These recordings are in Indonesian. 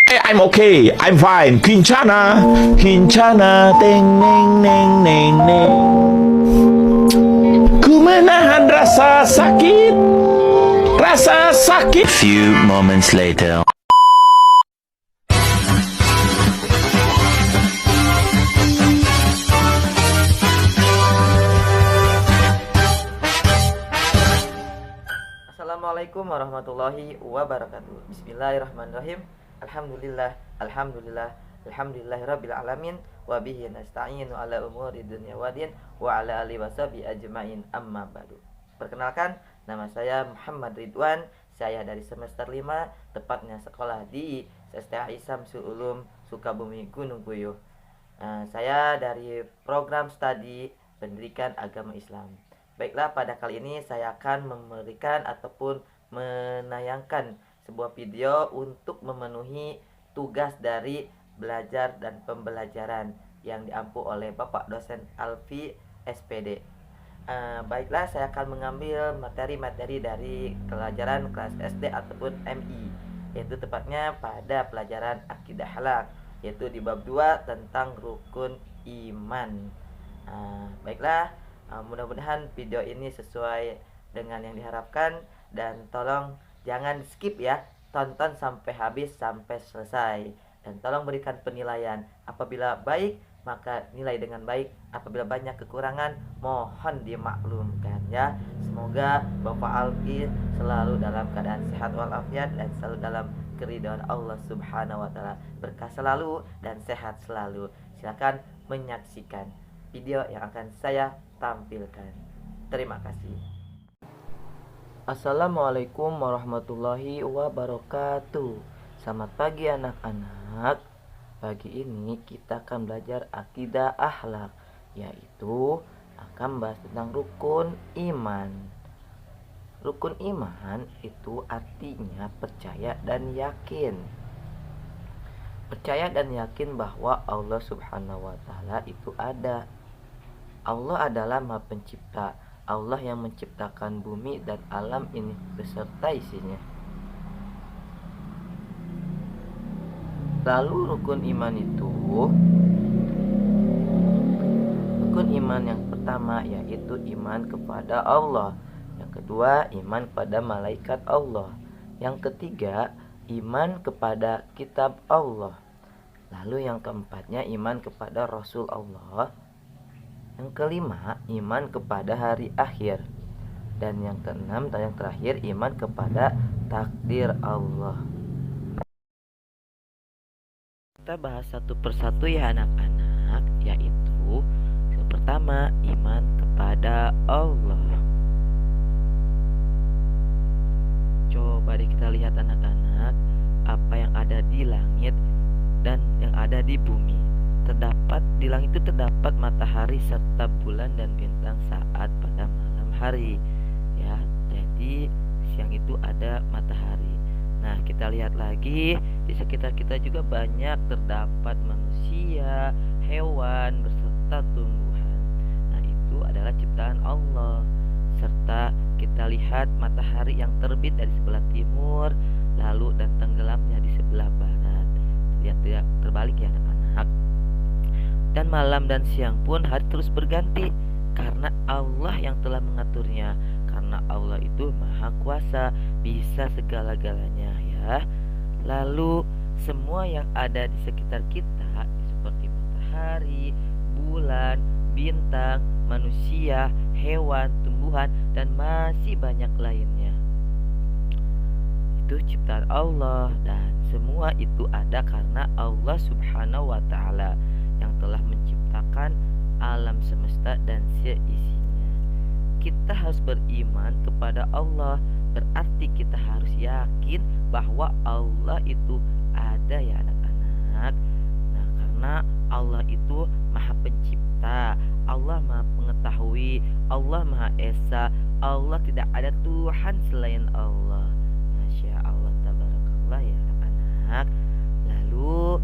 I'm okay, I'm fine. Kincana, kincana, teng neng neng neng neng. Ku menahan rasa sakit, rasa sakit. Few moments later. Assalamualaikum warahmatullahi wabarakatuh. Bismillahirrahmanirrahim. Alhamdulillahirabbil alamin wa bihi nasta'inu ala umuri dunya waddin wa ala alihi washabihi ajmain amma ba'du. Perkenalkan, nama saya Muhammad Ridwan. Saya dari semester 5, tepatnya sekolah di STHI Samsul Ulum Sukabumi Gunung Puyuh. Saya dari program studi pendidikan agama Islam. Baiklah, pada kali ini saya akan memberikan ataupun menayangkan sebuah video untuk memenuhi tugas dari belajar dan pembelajaran yang diampu oleh Bapak dosen Alfi SPD. Baiklah, saya akan mengambil materi-materi dari pelajaran kelas SD ataupun MI, yaitu tepatnya pada pelajaran akidah halak, yaitu di bab 2 tentang rukun iman. Baiklah, mudah-mudahan video ini sesuai dengan yang diharapkan, dan tolong jangan skip ya, tonton sampai habis, sampai selesai, dan tolong berikan penilaian. Apabila baik maka nilai dengan baik, apabila banyak kekurangan mohon dimaklumkan ya. Semoga Bapak Alfi selalu dalam keadaan sehat walafiat dan selalu dalam keridhaan Allah Subhanahu wa taala, berkah selalu dan sehat selalu. Silakan menyaksikan video yang akan saya tampilkan. Terima kasih. Assalamualaikum warahmatullahi wabarakatuh. Selamat pagi anak-anak. Pagi ini kita akan belajar akidah akhlak, yaitu akan membahas tentang rukun iman. Rukun iman itu artinya percaya dan yakin. Percaya dan yakin bahwa Allah Subhanahu wa taala itu ada. Allah adalah Maha Pencipta. Allah yang menciptakan bumi dan alam ini beserta isinya. Lalu rukun iman yang pertama yaitu iman kepada Allah. Yang kedua, iman kepada malaikat Allah. Yang ketiga, iman kepada kitab Allah. Lalu yang keempatnya, iman kepada Rasul Allah. Yang kelima, iman kepada hari akhir. Dan yang keenam dan yang terakhir, iman kepada takdir Allah. Kita bahas satu persatu ya anak-anak, yaitu yang pertama, iman kepada Allah. Coba deh kita lihat anak-anak, apa yang ada di langit dan yang ada di bumi. Di langit itu terdapat matahari serta bulan dan bintang saat pada malam hari ya. Jadi siang itu ada matahari. Nah, kita lihat lagi di sekitar kita juga banyak terdapat manusia, hewan beserta tumbuhan. Nah, itu adalah ciptaan Allah. Serta kita lihat matahari yang terbit dari sebelah timur lalu dan tenggelamnya di sebelah barat. Lihat tidak terbalik ya anak-anak. Dan malam dan siang pun hari terus berganti karena Allah yang telah mengaturnya. Karena Allah itu maha kuasa, bisa segala-galanya ya. Lalu semua yang ada di sekitar kita seperti matahari, bulan, bintang, manusia, hewan, tumbuhan, dan masih banyak lainnya, itu ciptaan Allah, dan semua itu ada karena Allah Subhanahu wa taala yang telah menciptakan alam semesta dan seisinya. Kita harus beriman kepada Allah, berarti kita harus yakin bahwa Allah itu ada ya anak-anak. Nah, karena Allah itu maha pencipta, Allah maha pengetahui, Allah maha esa, Allah tidak ada Tuhan selain Allah. Masya Allah, tabarakallah ya anak-anak. Lalu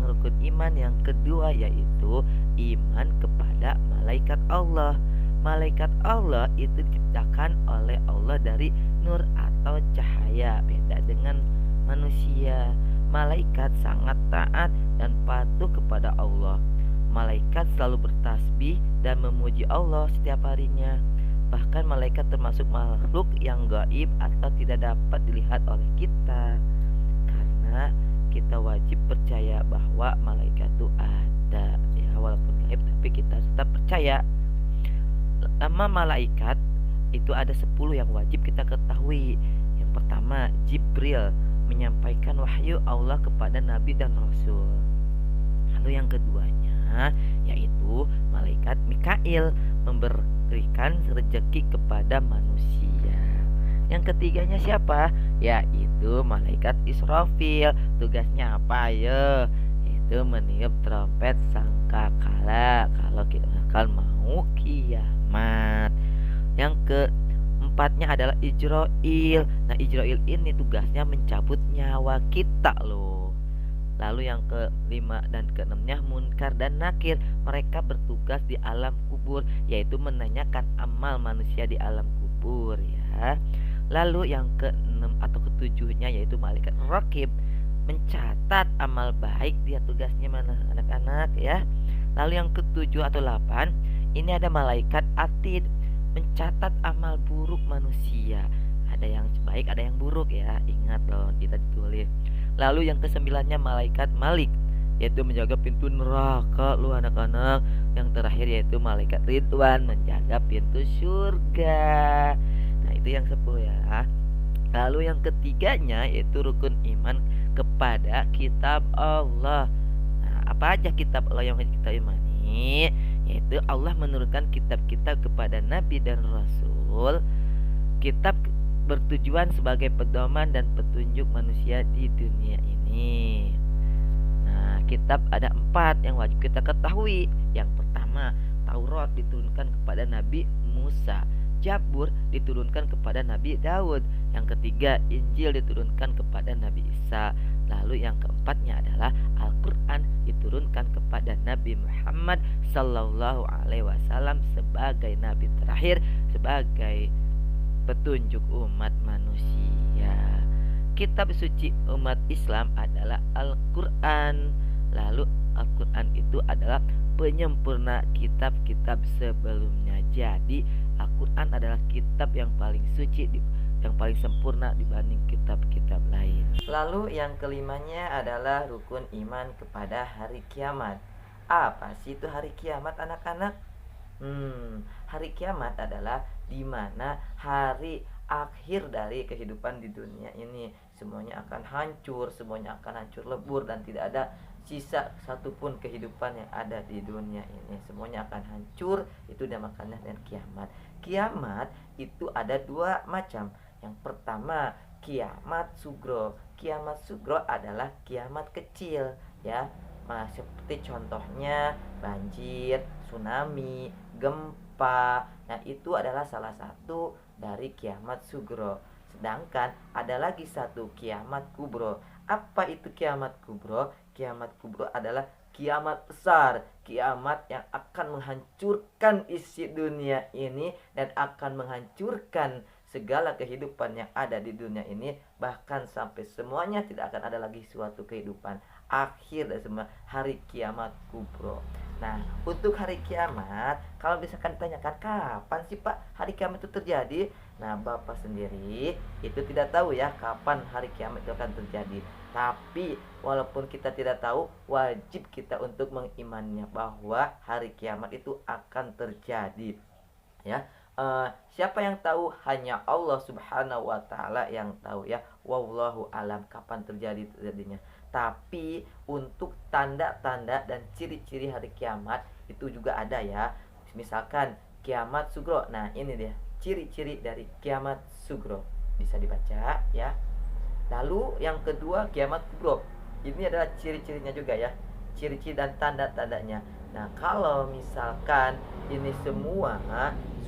rukun iman yang kedua yaitu iman kepada malaikat Allah. Malaikat Allah itu diciptakan oleh Allah dari nur atau cahaya, beda dengan manusia. malaikat sangat taat dan patuh kepada Allah. Malaikat selalu bertasbih dan memuji Allah setiap harinya. Bahkan malaikat termasuk makhluk yang gaib atau tidak dapat dilihat oleh kita. Karena kita wajib percaya bahwa malaikat itu ada, ya, walaupun gaib tapi kita tetap percaya. Nama malaikat itu ada 10 yang wajib kita ketahui. Yang pertama, Jibril, menyampaikan wahyu Allah kepada nabi dan rasul. Lalu yang keduanya yaitu malaikat Mikail, memberikan rezeki kepada manusia. Yang ketiganya siapa? Yaitu malaikat Israfil. Tugasnya apa ya? Itu meniup trompet sangkakala kalau kita akan mau kiamat. Yang keempatnya adalah Ijrail. Nah, Ijrail ini tugasnya mencabut nyawa kita loh. Lalu yang kelima dan keenamnya Munkar dan Nakir. Mereka bertugas di alam kubur, yaitu menanyakan amal manusia di alam kubur, ya. Lalu yang keenam atau ketujuhnya yaitu malaikat Raqib, mencatat amal baik. Dia tugasnya mana anak-anak, ya. Lalu yang ketujuh atau 8 ini ada malaikat Atid, mencatat amal buruk manusia. Ada yang baik, ada yang buruk, ya. Ingat loh, kita ditulis. Lalu yang kesembilannya malaikat Malik, yaitu menjaga pintu neraka lu anak-anak. Yang terakhir yaitu malaikat Ridwan, menjaga pintu surga. Nah, itu yang 10 ya. Lalu yang ketiganya yaitu rukun iman kepada kitab Allah. Nah, apa aja kitab Allah yang kita imani? Yaitu Allah menurunkan kitab-kitab kepada nabi dan rasul. Kitab bertujuan sebagai pedoman dan petunjuk manusia di dunia ini. Nah, kitab ada 4 yang wajib kita ketahui. Yang pertama, Taurat diturunkan kepada Nabi Musa, Zabur diturunkan kepada Nabi Daud. Yang ketiga, Injil diturunkan kepada Nabi Isa. Lalu yang keempatnya adalah Al-Quran diturunkan kepada Nabi Muhammad Sallallahu Alaihi Wasallam sebagai Nabi terakhir, sebagai petunjuk umat manusia. Kitab suci umat Islam adalah Al-Quran. Lalu Al-Quran itu adalah penyempurna kitab-kitab sebelumnya. Jadi Al-Quran adalah kitab yang paling suci, yang paling sempurna dibanding kitab-kitab lain. Lalu yang kelimanya adalah rukun iman kepada hari kiamat. Apa sih itu hari kiamat anak-anak? Hari kiamat adalah di mana hari akhir dari kehidupan di dunia ini. Semuanya akan hancur, semuanya akan hancur lebur dan tidak ada sisa satupun kehidupan yang ada di dunia ini. Semuanya akan hancur, itu dinamakan dengan kiamat. Kiamat itu ada 2 macam. Yang pertama, kiamat sugro. Kiamat sugro adalah kiamat kecil, ya. Nah, seperti contohnya banjir, tsunami, gempa. Nah, itu adalah salah satu dari kiamat sugro. Sedangkan ada lagi satu kiamat kubro. Apa itu kiamat kubro? Kiamat kubro adalah kiamat besar, kiamat yang akan menghancurkan isi dunia ini dan akan menghancurkan segala kehidupan yang ada di dunia ini, bahkan sampai semuanya tidak akan ada lagi suatu kehidupan. Akhir dari semua, hari kiamat kubro. Nah, untuk hari kiamat, kalau misalkan ditanyakan kapan sih Pak hari kiamat itu terjadi? Nah, Bapak sendiri itu tidak tahu ya kapan hari kiamat itu akan terjadi. Tapi walaupun kita tidak tahu, wajib kita untuk mengimaninya bahwa hari kiamat itu akan terjadi. Ya, siapa yang tahu? Hanya Allah Subhanahu wa Ta'ala yang tahu, ya. Wallahu alam kapan terjadinya. Tapi untuk tanda-tanda dan ciri-ciri hari kiamat itu juga ada, ya. Misalkan kiamat sugro. Nah, ini dia ciri-ciri dari kiamat sugro, bisa dibaca, ya. Lalu yang kedua kiamat kubro. Ini adalah ciri-cirinya juga, ya. Ciri-ciri dan tanda-tandanya. Nah, kalau misalkan ini semua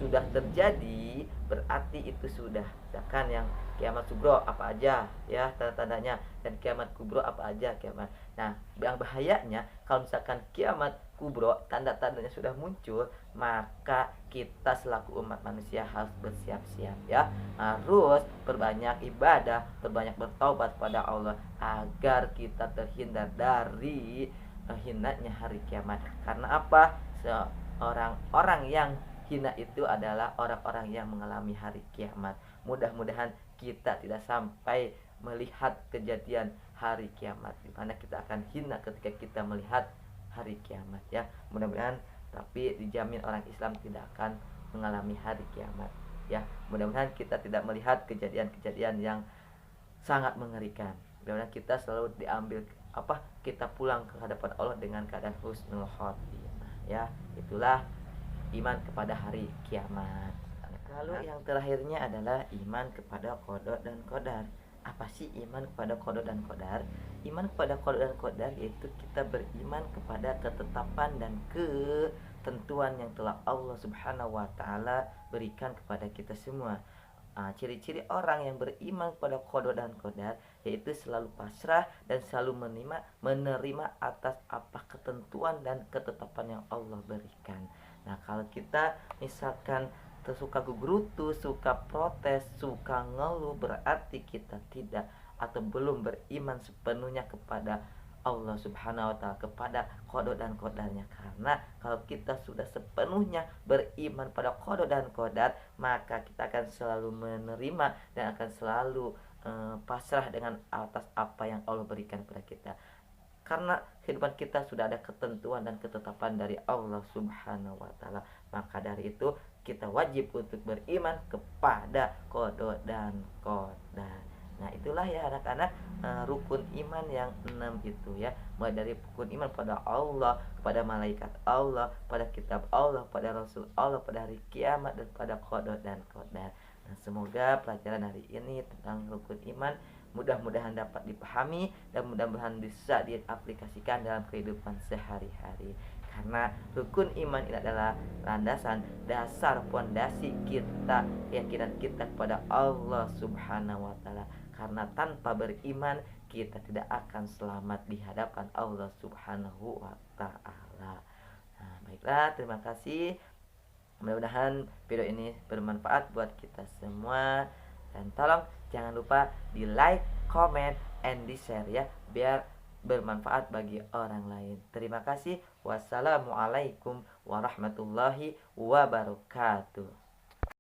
sudah terjadi, berarti itu sudah. Misalkan yang kiamat sugro apa aja ya tanda-tandanya, dan kiamat kubro apa aja kiamat. Nah, yang bahayanya kalau misalkan kiamat kubro tanda-tandanya sudah muncul, maka kita selaku umat manusia harus bersiap-siap ya, harus perbanyak ibadah, perbanyak bertaubat pada Allah agar kita terhindar dari hinanya hari kiamat. Karena apa? Orang-orang yang hina itu adalah orang-orang yang mengalami hari kiamat. Mudah-mudahan kita tidak sampai melihat kejadian hari kiamat di mana kita akan hina ketika kita melihat hari kiamat ya. Mudah-mudahan, tapi dijamin orang Islam tidak akan mengalami hari kiamat ya. Mudah-mudahan kita tidak melihat kejadian-kejadian yang sangat mengerikan. Mudah-mudahan kita selalu diambil kita pulang ke hadapan Allah dengan keadaan husnul khotimah ya. Itulah iman kepada hari kiamat. Lalu yang terakhirnya adalah iman kepada qada dan qadar. Apa sih iman kepada qada dan qadar? Iman kepada qada dan qadar yaitu kita beriman kepada ketetapan dan ketentuan yang telah Allah Subhanahu wa taala berikan kepada kita semua. Ciri-ciri orang yang beriman kepada qada dan qadar yaitu selalu pasrah dan selalu menerima atas apa ketentuan dan ketetapan yang Allah berikan. Nah, kalau kita misalkan suka gugurutu, suka protes, suka ngeluh, berarti kita tidak atau belum beriman sepenuhnya kepada Allah Subhanahu wa taala, kepada qada dan qadarnya. Karena kalau kita sudah sepenuhnya beriman pada qada dan qadar, maka kita akan selalu menerima dan akan selalu pasrah dengan atas apa yang Allah berikan kepada kita. Karena kehidupan kita sudah ada ketentuan dan ketetapan dari Allah Subhanahu wa taala, maka dari itu kita wajib untuk beriman kepada qada dan qadar. Nah, itulah ya anak-anak rukun iman yang 6 itu ya. Mulai dari rukun iman pada Allah, kepada malaikat Allah, pada kitab Allah, pada rasul Allah, pada hari kiamat, dan pada qada dan qadar. Nah, semoga pelajaran hari ini tentang rukun iman mudah-mudahan dapat dipahami dan mudah-mudahan bisa diaplikasikan dalam kehidupan sehari-hari. Karena rukun iman ini adalah landasan, dasar, fondasi kita, keyakinan kita kepada Allah Subhanahu wa taala. Karena tanpa beriman kita tidak akan selamat di hadapan Allah Subhanahu wa taala. Nah, baiklah, terima kasih. Mudah-mudahan video ini bermanfaat buat kita semua. Dan tolong jangan lupa di like, comment, and di share ya, biar bermanfaat bagi orang lain. Terima kasih. Wassalamualaikum warahmatullahi wabarakatuh.